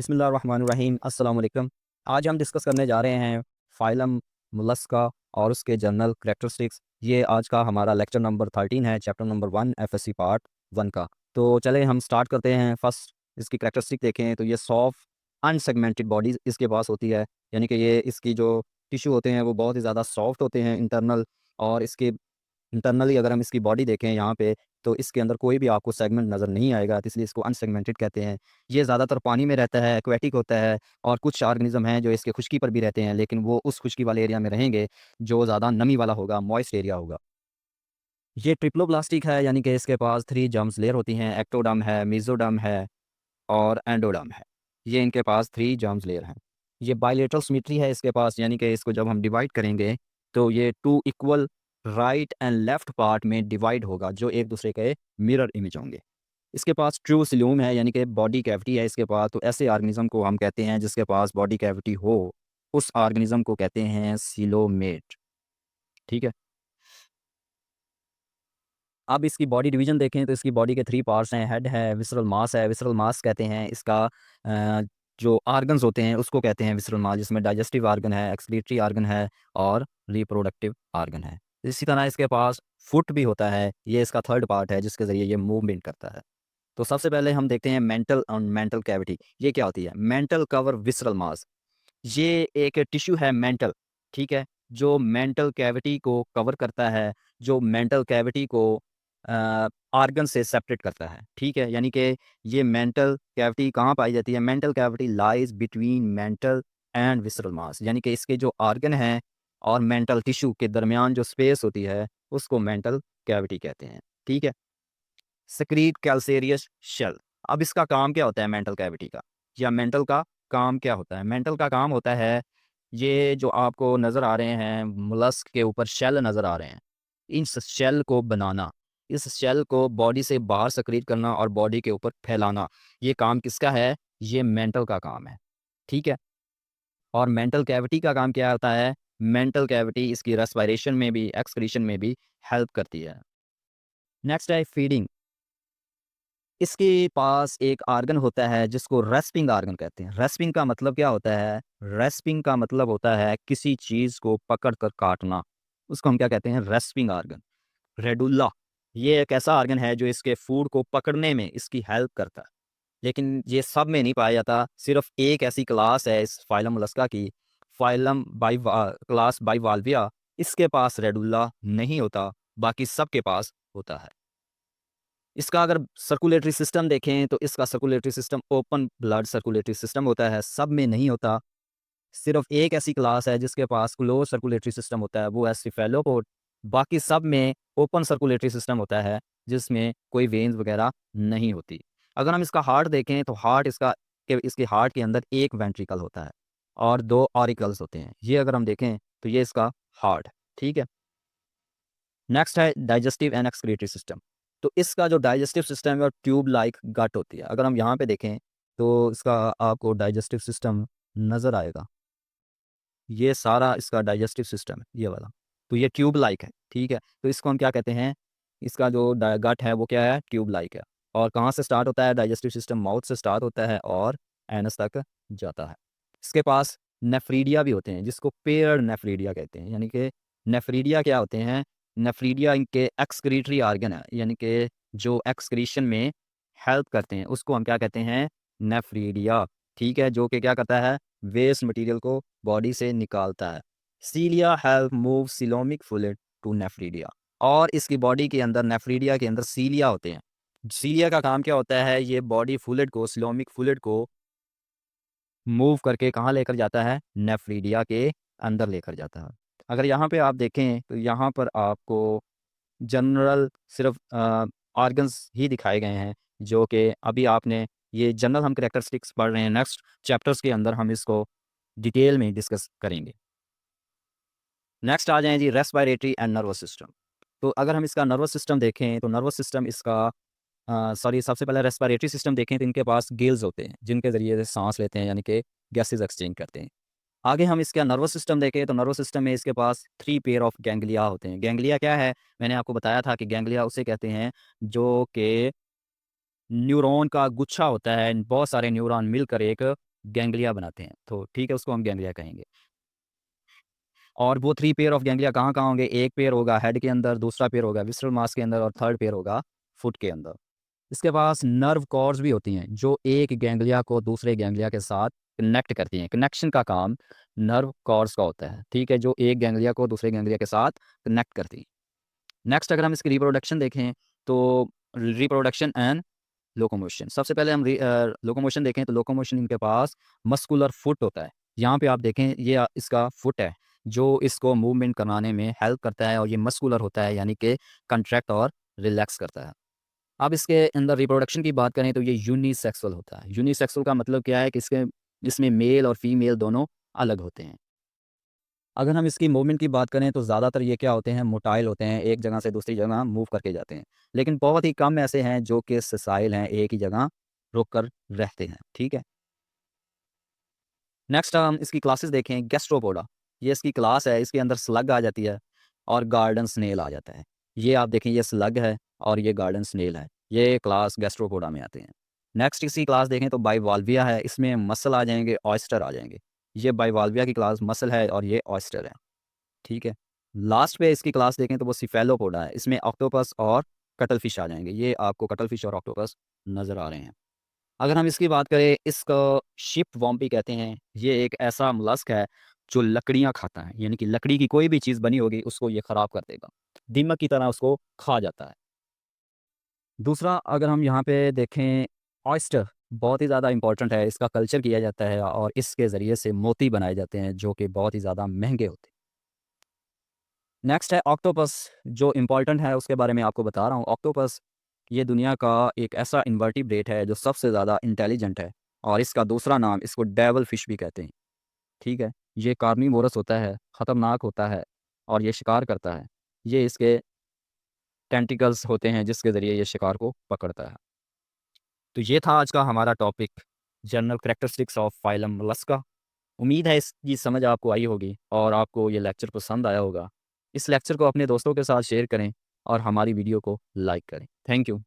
बिस्मिल्लाहिर्रहमानिर्रहीम अस्सलाम वालेकुम। आज हम डिस्कस करने जा रहे हैं फाइलम मोलस्का और उसके जनरल करैक्टरिस्टिक्स। ये आज का हमारा लेक्चर नंबर 13 है, चैप्टर नंबर 1 एफएससी पार्ट 1 का। तो चलें हम स्टार्ट करते हैं। फर्स्ट इसकी करैक्टरिस्टिक देखें तो ये सॉफ्ट अनसेगमेंटेड बॉडी इसके पास होती है, यानी कि ये इसकी जो टिश्यू होते हैं वो बहुत ही ज़्यादा सॉफ्ट होते हैं इंटरनल। और इसके इंटरनली अगर हम इसकी बॉडी देखें यहाँ पे, तो इसके अंदर कोई भी आपको सेगमेंट नज़र नहीं आएगा, तो इसलिए इसको अनसेगमेंटेड कहते हैं। ये ज़्यादातर पानी में रहता है, एक्वेटिक होता है। और कुछ ऑर्गेनिज्म हैं जो इसके खुश्की पर भी रहते हैं, लेकिन वो उस खुश्की वाले एरिया में रहेंगे जो ज़्यादा नमी वाला होगा, मॉइस्ट एरिया होगा। ये ट्रिप्लोब्लास्टिक है, यानी कि इसके पास 3 जर्म्स लेयर होती हैं। एक्टोडर्म है, मेसोडर्म है और एंडोडर्म है। ये इनके पास 3 जर्म्स लेयर हैं। ये बायलेटरल सिमेट्री है इसके पास, यानी कि इसको जब हम डिवाइड करेंगे तो ये 2 equal right and left part में डिवाइड होगा, जो एक दूसरे के मिरर इमेज होंगे। इसके पास ट्रू सिलूम है, यानी कि बॉडी कैविटी है इसके पास। तो ऐसे ऑर्गेनिज्म को हम कहते हैं जिसके पास बॉडी कैविटी हो, उस ऑर्गेनिज्म को कहते हैं सिलोमेट। ठीक है। अब इसकी बॉडी डिवीजन देखें तो इसकी बॉडी के 3 पार्ट्स हैं। हेड है, विसरल मास है। विसरल मास कहते हैं इसका जो ऑर्गन्स होते हैं उसको कहते हैं विसरल मास, जिसमें डाइजेस्टिव ऑर्गन है, एक्सक्रीटरी ऑर्गन है और रिप्रोडक्टिव ऑर्गन है। इसी तरह इसके पास फुट भी होता है, ये इसका थर्ड पार्ट है जिसके ज़रिए ये मूवमेंट करता है। तो सबसे पहले हम देखते हैं मेंटल और मेंटल कैविटी। ये क्या होती है? मेंटल कवर विसरल मास। ये एक टिश्यू है मेंटल, ठीक है, जो मेंटल कैविटी को कवर करता है, जो मेंटल कैविटी को ऑर्गन से सेपरेट करता है। ठीक है, यानी कि ये मेंटल कैविटी कहाँ पाई जाती है? Mantle cavity lies between mantle and visceral mass, यानी कि इसके जो ऑर्गन हैं और मेंटल टिश्यू के दरमियान जो स्पेस होती है उसको मेंटल कैविटी कहते हैं। ठीक है। Secrete calcareous shell. अब इसका काम क्या होता है मेंटल कैविटी का, या मेंटल का काम क्या होता है? मेंटल का काम होता है, ये जो आपको नज़र आ रहे हैं मोलस्क के ऊपर शेल नज़र आ रहे हैं, इन शेल को बनाना, इस शेल को बॉडी से बाहर सक्रीट करना और बॉडी के ऊपर फैलाना, ये काम किसका है? ये मेंटल का काम है। ठीक है। और मेंटल कैविटी का काम क्या होता है? मेंटल कैविटी इसकी रेस्पिरेशन में भी, एक्सक्रीशन में भी हेल्प करती है। नेक्स्ट है फीडिंग। इसके पास एक ऑर्गन होता है जिसको रेस्पिंग ऑर्गन कहते हैं। रेस्पिंग का मतलब क्या होता है? रेस्पिंग का मतलब होता है किसी चीज़ को पकड़ कर काटना, उसको हम क्या कहते हैं? Respiring organ. रेडुल्ला, ये एक ऐसा ऑर्गन है जो इसके फूड को पकड़ने में इसकी हेल्प करता है, लेकिन ये सब में नहीं पाया जाता। सिर्फ एक ऐसी क्लास है इस फाइलम मोलस्का की, फाइलम क्लास बाइवाल्विया, इसके पास रेडुल्ला नहीं होता, बाकी सबके पास होता है। इसका अगर सर्कुलेटरी सिस्टम देखें तो इसका circulatory system open blood circulatory system होता है, सब में नहीं होता। सिर्फ एक ऐसी क्लास है जिसके पास क्लोज सर्कुलेटरी सिस्टम होता है, वो है सिफेलोपोड। बाकी सब में ओपन सर्कुलेटरी सिस्टम होता है, जिसमें कोई वेन्स वगैरह नहीं होती। अगर हम इसका हार्ट देखें तो हार्ट इसके हार्ट के अंदर एक वेंट्रिकल होता है और 2 ऑरिकल्स होते हैं। ये अगर हम देखें तो ये इसका हार्ट। ठीक है। नेक्स्ट है डाइजेस्टिव एंड एक्सक्रीटरी सिस्टम। तो इसका जो डाइजेस्टिव सिस्टम है वो ट्यूब लाइक गट होती है। अगर हम यहाँ पे देखें तो इसका आपको डाइजेस्टिव सिस्टम नज़र आएगा। ये सारा इसका डाइजेस्टिव सिस्टम है, ये वाला। तो ये ट्यूब लाइक है, ठीक है। तो इसको हम क्या कहते हैं? इसका जो गट है वो क्या है? ट्यूब लाइक है। और कहाँ से स्टार्ट होता है डाइजेस्टिव सिस्टम? माउथ से स्टार्ट होता है और एनस तक जाता है। इसके पास नेफ्रीडिया भी होते हैं, जिसको पेयर्ड नेफ्रीडिया कहते हैं। यानी कि नेफ्रीडिया क्या होते हैं? नेफ्रीडिया इनके एक्सक्रीटरी ऑर्गन है, यानी कि जो एक्सक्रीशन में हेल्प करते हैं उसको हम क्या कहते हैं? नेफ्रीडिया। ठीक है, जो कि क्या करता है? वेस्ट मटेरियल को बॉडी से निकालता है। Cilia help move coelomic fluid to nephridia. और इसकी बॉडी के अंदर, नेफ्रीडिया के अंदर सीलिया होते हैं। सीलिया का काम क्या होता है? ये बॉडी फ्लूइड को, सिलोमिक फ्लूइड को मूव करके कहाँ लेकर जाता है? नेफ्रीडिया के अंदर लेकर जाता है। अगर यहाँ पे आप देखें तो यहाँ पर आपको जनरल सिर्फ ऑर्गन्स ही दिखाए गए हैं, जो कि अभी आपने ये जनरल हम करैक्टरिस्टिक्स पढ़ रहे हैं। नेक्स्ट चैप्टर्स के अंदर हम इसको डिटेल में डिस्कस करेंगे। नेक्स्ट आ जाएँ जी रेस्पिरेटरी एंड नर्वस सिस्टम। तो अगर हम इसका नर्वस सिस्टम देखें तो नर्वस सिस्टम इसका सबसे पहले रेस्पिरेटरी सिस्टम देखें तो इनके पास गिल्स होते हैं, जिनके ज़रिए से साँस लेते हैं, यानी कि गैसेज़ एक्सचेंज करते हैं। आगे हम इसका नर्वस सिस्टम देखें तो नर्वस सिस्टम में इसके पास 3 पेयर ऑफ गैंग्लिया होते हैं। गैंग्लिया क्या है? मैंने आपको बताया था कि गैंग्लिया उसे कहते हैं जो कि न्यूरॉन का गुच्छा होता है। बहुत सारे न्यूरॉन मिलकर एक गैंग्लिया बनाते हैं, तो ठीक है, उसको हम गैंग्लिया कहेंगे। और वो 3 पेयर ऑफ गैंग्लिया कहाँ-कहाँ होंगे? एक पेयर होगा हेड के अंदर, दूसरा पेयर होगा विसरल मास के अंदर और थर्ड पेयर होगा फुट के अंदर। इसके पास नर्व कॉर्ड्स भी होती हैं, जो एक गैंग्लिया को दूसरे गैंग्लिया के साथ कनेक्ट करती हैं। कनेक्शन का काम नर्व कॉर्ड्स का होता है, ठीक है? जो एक गैंग्लिया को दूसरे गैंग्लिया के साथ कनेक्ट करती हैं। नेक्स्ट अगर हम इसकी रिप्रोडक्शन देखें, तो रिप्रोडक्शन एंड लोकोमोशन। सबसे पहले हम लोकोमोशन देखें, तो लोकोमोशन इनके पास मस्कुलर फुट होता है। यहाँ पे आप देखें, ये इसका फुट है, जो इसको मूवमेंट कराने में हेल्प करता है, और ये मस्कुलर होता है, यानी कि कंट्रैक्ट और रिलैक्स करता है। अब इसके अंदर रिप्रोडक्शन की बात करें, तो ये यूनिसेक्सुअल होता है। यूनिसेक्सुअल का मतलब क्या है कि इसमें मेल और फीमेल दोनों अलग होते हैं। अगर हम इसकी मूवमेंट की बात करें, तो ज़्यादातर ये क्या होते हैं, मोटाइल होते हैं, एक जगह से दूसरी जगह मूव करके जाते हैं। लेकिन बहुत ही कम ऐसे हैं जो कि सेसाइल हैं, एक ही जगह रुक कर रहते हैं, ठीक है? नेक्स्ट हम इसकी क्लासेस देखें, गैस्ट्रोपोडा। ये इसकी क्लास है, इसके अंदर स्लग आ जाती है और गार्डन स्नेल आ जाता है। ये आप देखें, ये स्लग है और ये गार्डन स्नेल है। ये क्लास गैस्ट्रोपोडा में आते हैं। नेक्स्ट इसकी क्लास देखें, तो बाइवाल्विया है, इसमें मसल आ जाएंगे, ऑयस्टर आ जाएंगे। ये बाइवाल्विया की क्लास मसल है और ये ऑयस्टर है, ठीक है? लास्ट पे इसकी क्लास देखें, तो वो सिफेलोपोडा है, इसमें ऑक्टोपस और कटल फिश आ जाएंगे। ये आपको कटल फिश और ऑक्टोपस नज़र आ रहे हैं। अगर हम इसकी बात करें, इसको शिप वॉर्म भी कहते हैं। ये एक ऐसा मोलस्क है जो लकड़ियाँ खाता है, यानी कि लकड़ी की कोई भी चीज़ बनी होगी उसको ये ख़राब कर देगा। दीमक की तरह उसको खा जाता है। दूसरा अगर हम यहाँ पे देखें, ऑयस्टर बहुत ही ज़्यादा इम्पोर्टेंट है, इसका कल्चर किया जाता है और इसके ज़रिए से मोती बनाए जाते हैं, जो कि बहुत ही ज़्यादा महँगे होते हैं। नेक्स्ट है ऑक्टोपस, जो इम्पोर्टेंट है उसके बारे में आपको बता रहा हूँ। ऑक्टोपस ये दुनिया का एक ऐसा इन्वर्टिब्रेट है जो सबसे ज़्यादा इंटेलिजेंट है, और इसका दूसरा नाम, इसको डेविल फिश भी कहते हैं, ठीक है? ये कार्निवोरस होता है, ख़तरनाक होता है और ये शिकार करता है। ये इसके टेंटिकल्स होते हैं जिसके ज़रिए ये शिकार को पकड़ता है। तो ये था आज का हमारा topic, general characteristics of phylum Mollusca. उम्मीद है इसकी समझ आपको आई होगी और आपको ये लेक्चर पसंद आया होगा। इस लेक्चर को अपने दोस्तों के साथ शेयर करें और हमारी वीडियो को लाइक करें। Thank you.